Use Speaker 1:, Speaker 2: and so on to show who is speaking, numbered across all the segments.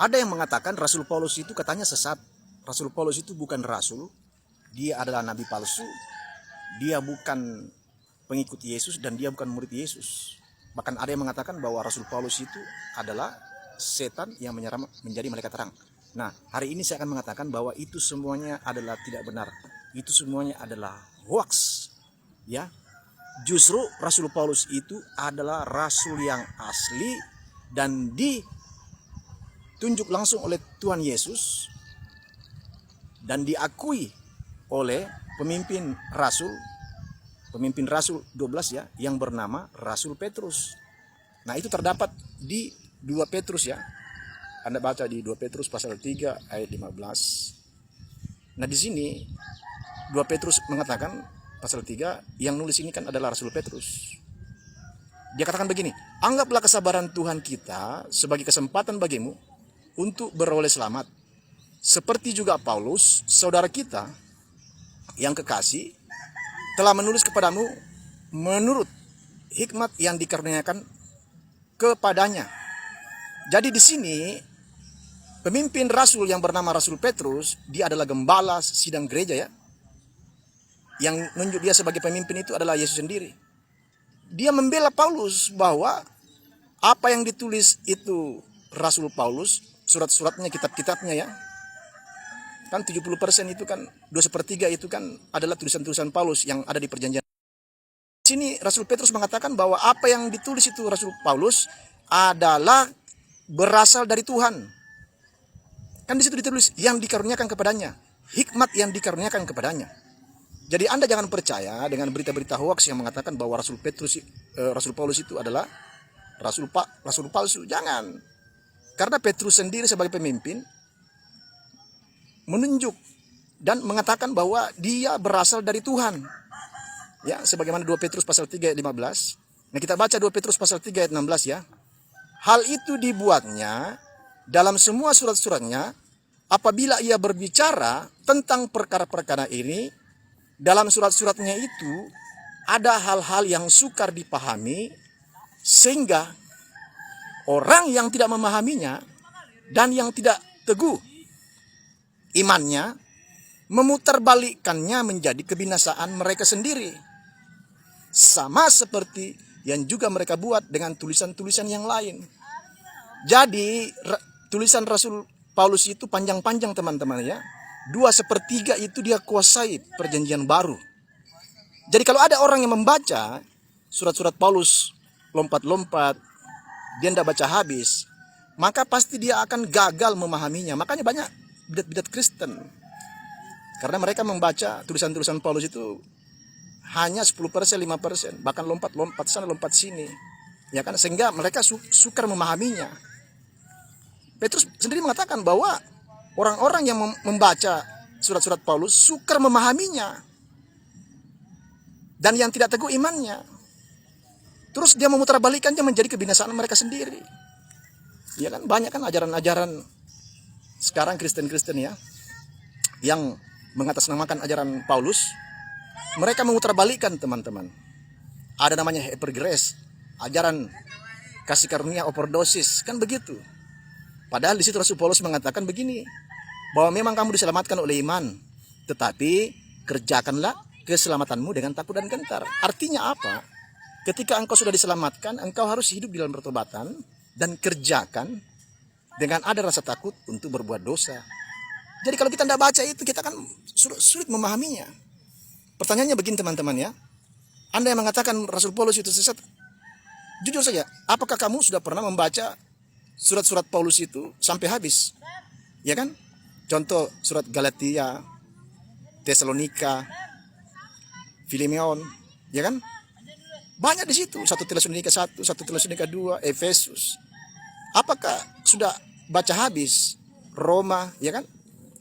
Speaker 1: Ada yang mengatakan Rasul Paulus itu katanya sesat. Rasul Paulus itu bukan rasul, dia adalah nabi palsu, dia bukan pengikut Yesus dan dia bukan murid Yesus. Bahkan ada yang mengatakan bahwa Rasul Paulus itu adalah setan yang menjadi malaikat terang. Nah, hari ini saya akan mengatakan bahwa itu semuanya adalah tidak benar. Itu semuanya adalah hoax. Ya. Justru Rasul Paulus itu adalah rasul yang asli dan ditunjuk langsung oleh Tuhan Yesus dan diakui oleh pemimpin rasul 12 ya, yang bernama Rasul Petrus. Nah, itu terdapat di 2 Petrus ya. Anda baca di 2 Petrus pasal 3 ayat 15. Nah, di sini 2 Petrus mengatakan pasal 3, yang nulis ini kan adalah Rasul Petrus. Dia katakan begini, anggaplah kesabaran Tuhan kita sebagai kesempatan bagimu untuk beroleh selamat. Seperti juga Paulus, saudara kita yang kekasih, telah menulis kepadamu menurut hikmat yang dikaruniakan kepadanya. Jadi di sini pemimpin rasul yang bernama Rasul Petrus, dia adalah gembala sidang gereja ya. Yang nunjuk dia sebagai pemimpin itu adalah Yesus sendiri. Dia membela Paulus bahwa apa yang ditulis itu Rasul Paulus, surat-suratnya, kitab-kitabnya ya. Kan 70% itu kan, 2/3 itu kan adalah tulisan-tulisan Paulus yang ada di perjanjian. Di sini Rasul Petrus mengatakan bahwa apa yang ditulis itu Rasul Paulus adalah berasal dari Tuhan. Kan di situ ditulis yang dikaruniakan kepadanya, hikmat yang dikaruniakan kepadanya. Jadi Anda jangan percaya dengan berita-berita hoax yang mengatakan bahwa Rasul Paulus itu adalah rasul palsu. Jangan. Karena Petrus sendiri sebagai pemimpin menunjuk dan mengatakan bahwa dia berasal dari Tuhan. Ya, sebagaimana 2 Petrus pasal 3 ayat 15. Nah, kita baca 2 Petrus pasal 3 ayat 16 ya. Hal itu dibuatnya dalam semua surat-suratnya apabila ia berbicara tentang perkara-perkara ini. Dalam surat-suratnya itu ada hal-hal yang sukar dipahami sehingga orang yang tidak memahaminya dan yang tidak teguh imannya memutarbalikkannya menjadi kebinasaan mereka sendiri. Sama seperti yang juga mereka buat dengan tulisan-tulisan yang lain. Jadi tulisan Rasul Paulus itu panjang-panjang teman-teman ya. 2/3 itu dia kuasai perjanjian baru. Jadi kalau ada orang yang membaca surat-surat Paulus lompat-lompat, dia tidak baca habis, maka pasti dia akan gagal memahaminya. Makanya banyak bidat-bidat Kristen. Karena mereka membaca tulisan-tulisan Paulus itu hanya 10%, 5%, bahkan lompat-lompat sana, lompat sini. Ya kan, sehingga mereka sukar memahaminya. Petrus sendiri mengatakan bahwa orang-orang yang membaca surat-surat Paulus sukar memahaminya. Dan yang tidak teguh imannya. Terus dia memutarbalikkannya menjadi kebinasaan mereka sendiri. Ya kan, banyak kan ajaran-ajaran sekarang Kristen-Kristen ya, yang mengatasnamakan ajaran Paulus. Mereka memutarbalikkan teman-teman. Ada namanya hypergrace, ajaran kasih karunia overdosis, kan begitu. Padahal di situ Rasul Paulus mengatakan begini, bahwa memang kamu diselamatkan oleh iman, tetapi kerjakanlah keselamatanmu dengan takut dan gentar. Artinya apa? Ketika engkau sudah diselamatkan, engkau harus hidup di dalam pertobatan dan kerjakan dengan ada rasa takut untuk berbuat dosa. Jadi kalau kita tidak baca itu, kita akan sulit memahaminya. Pertanyaannya begini teman-teman ya, Anda yang mengatakan Rasul Paulus itu sesat, jujur saja, apakah kamu sudah pernah membaca surat-surat Paulus itu sampai habis? Ya kan? Contoh surat Galatia, Tesalonika, Filemon, ya kan? Banyak di situ, 1 Tesalonika 1, 1 Tesalonika 2, Efesus. Apakah sudah baca habis Roma, ya kan?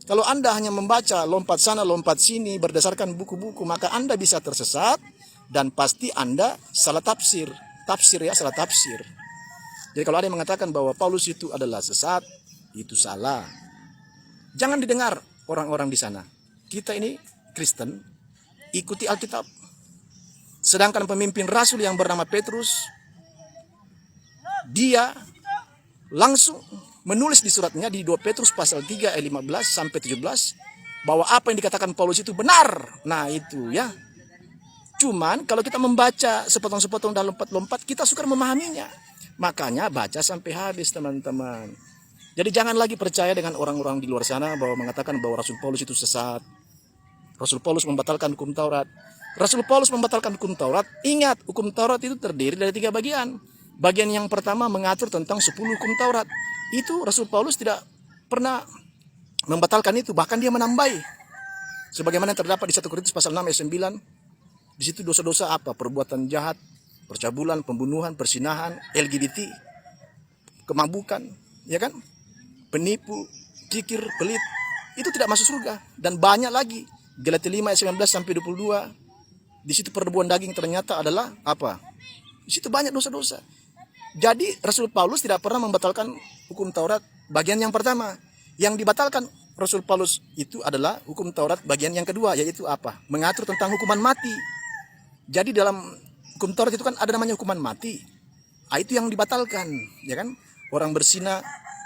Speaker 1: Kalau Anda hanya membaca lompat sana, lompat sini berdasarkan buku-buku, maka Anda bisa tersesat dan pasti Anda salah tafsir. Tafsir ya, salah tafsir. Jadi kalau ada yang mengatakan bahwa Paulus itu adalah sesat, itu salah. Jangan didengar orang-orang di sana. Kita ini Kristen, ikuti Alkitab. Sedangkan pemimpin rasul yang bernama Petrus, dia langsung menulis di suratnya di 2 Petrus pasal 3 ayat 15 sampai 17 bahwa apa yang dikatakan Paulus itu benar. Nah itu ya. Cuman kalau kita membaca sepotong-sepotong dan lompat-lompat, kita sukar memahaminya. Makanya baca sampai habis teman-teman. Jadi jangan lagi percaya dengan orang-orang di luar sana bahwa mengatakan bahwa Rasul Paulus itu sesat. Rasul Paulus membatalkan hukum Taurat. Rasul Paulus membatalkan hukum Taurat. Ingat, hukum Taurat itu terdiri dari 3 bagian. Bagian yang pertama mengatur tentang 10 hukum Taurat. Itu Rasul Paulus tidak pernah membatalkan itu, bahkan dia menambahi. Sebagaimana yang terdapat di 1 Korintus pasal 6 ayat 9. Di situ dosa-dosa apa? Perbuatan jahat, percabulan, pembunuhan, persinahan, LGBT, kemabukan, ya kan? Penipu, kikir, pelit. Itu tidak masuk surga. Dan banyak lagi. Galatia 5 ayat 19 sampai 22. Di situ perbuatan daging ternyata adalah apa? Di situ banyak dosa-dosa. Jadi Rasul Paulus tidak pernah membatalkan hukum Taurat bagian yang pertama. Yang dibatalkan Rasul Paulus itu adalah hukum Taurat bagian yang kedua, yaitu apa? Mengatur tentang hukuman mati. Jadi dalam hukum Taurat itu kan ada namanya hukuman mati. Itu yang dibatalkan, ya kan? Orang berzina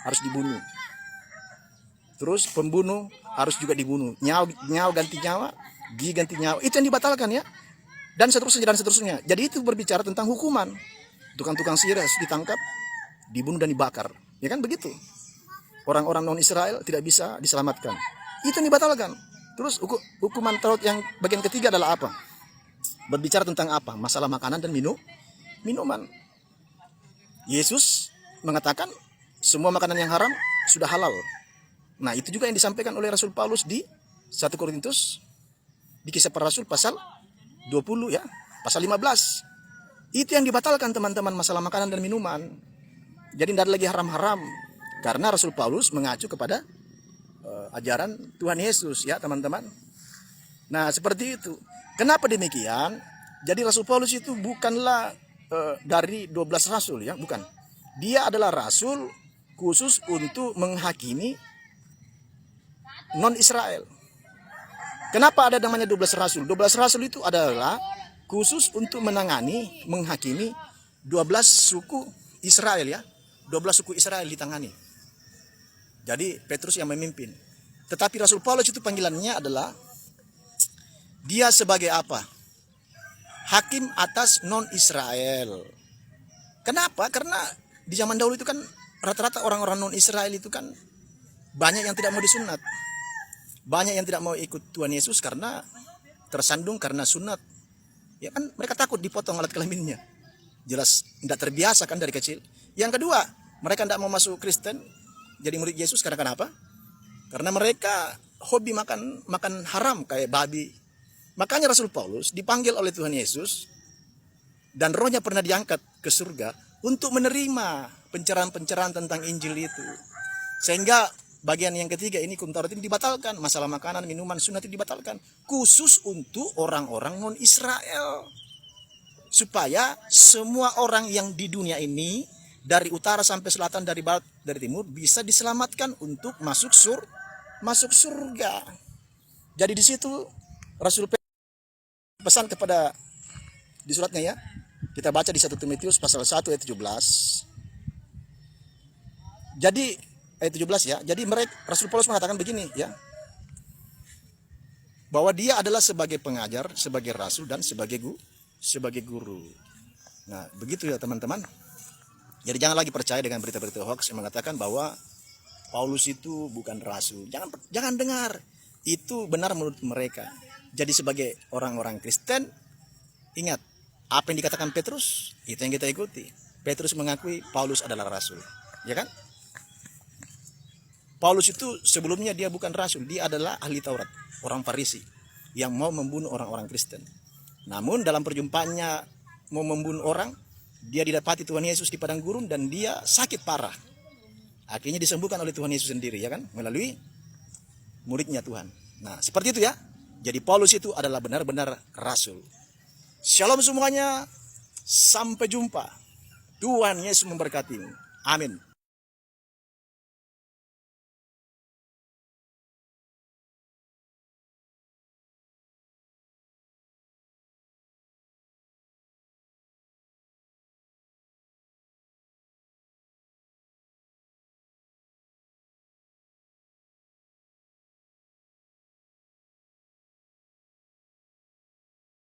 Speaker 1: harus dibunuh. Terus pembunuh harus juga dibunuh. Nyawa ganti nyawa, gigi ganti nyawa. Itu yang dibatalkan ya. Dan seterusnya dan seterusnya. Jadi itu berbicara tentang hukuman. Tukang-tukang sihir harus ditangkap, dibunuh dan dibakar. Ya kan begitu. Orang-orang non-Israel tidak bisa diselamatkan. Itu yang dibatalkan. Terus hukuman Taurat yang bagian ketiga adalah apa? Berbicara tentang apa? Masalah makanan dan minuman. Yesus mengatakan semua makanan yang haram sudah halal. Nah itu juga yang disampaikan oleh Rasul Paulus di 1 Korintus, di Kisah Para Rasul pasal 20 ya, pasal 15. Itu yang dibatalkan teman-teman, masalah makanan dan minuman. Jadi tidak ada lagi haram-haram. Karena Rasul Paulus mengacu kepada ajaran Tuhan Yesus ya teman-teman. Nah seperti itu. Kenapa demikian? Jadi Rasul Paulus itu bukanlah dari 12 rasul ya, bukan. Dia adalah rasul khusus untuk menghakimi non-Israel. Kenapa ada namanya 12 rasul? 12 rasul itu adalah khusus untuk menangani, menghakimi 12 suku Israel ya. 12 suku Israel ditangani. Jadi Petrus yang memimpin. Tetapi Rasul Paulus itu panggilannya adalah dia sebagai apa? Hakim atas non-Israel. Kenapa? Karena di zaman dahulu itu kan rata-rata orang-orang non-Israel itu kan banyak yang tidak mau disunat. Banyak yang tidak mau ikut Tuhan Yesus karena tersandung karena sunat. Ya kan mereka takut dipotong alat kelaminnya. Jelas tidak terbiasa kan dari kecil. Yang kedua, mereka tidak mau masuk Kristen jadi murid Yesus karena kenapa? Karena mereka hobi makan haram kayak babi. Makanya Rasul Paulus dipanggil oleh Tuhan Yesus dan rohnya pernah diangkat ke surga untuk menerima pencerahan-pencerahan tentang Injil itu. Sehingga bagian yang ketiga ini hukum Taurat ini dibatalkan. Masalah makanan, minuman, sunat itu dibatalkan. Khusus untuk orang-orang non-Israel. Supaya semua orang yang di dunia ini dari utara sampai selatan, dari barat, dari timur bisa diselamatkan untuk masuk surga. Jadi di situ Rasul pesan kepada di suratnya ya. Kita baca di 1 Timotius pasal 1 ayat 17. Jadi ayat 17 ya. Jadi Rasul Paulus mengatakan begini ya. Bahwa dia adalah sebagai pengajar, sebagai rasul dan sebagai guru. Nah, begitu ya teman-teman. Jadi jangan lagi percaya dengan berita-berita hoax yang mengatakan bahwa Paulus itu bukan rasul. Jangan dengar. Itu benar menurut mereka. Jadi sebagai orang-orang Kristen, ingat apa yang dikatakan Petrus, itu yang kita ikuti. Petrus mengakui Paulus adalah rasul, ya kan? Paulus itu sebelumnya dia bukan rasul, dia adalah ahli Taurat, orang Farisi yang mau membunuh orang-orang Kristen. Namun dalam perjumpaannya mau membunuh orang, dia didapati Tuhan Yesus di padang gurun dan dia sakit parah. Akhirnya disembuhkan oleh Tuhan Yesus sendiri, ya kan? Melalui muridnya Tuhan. Nah, seperti itu ya. Jadi Paulus itu adalah benar-benar rasul. Shalom semuanya. Sampai jumpa. Tuhan Yesus memberkati. Amin.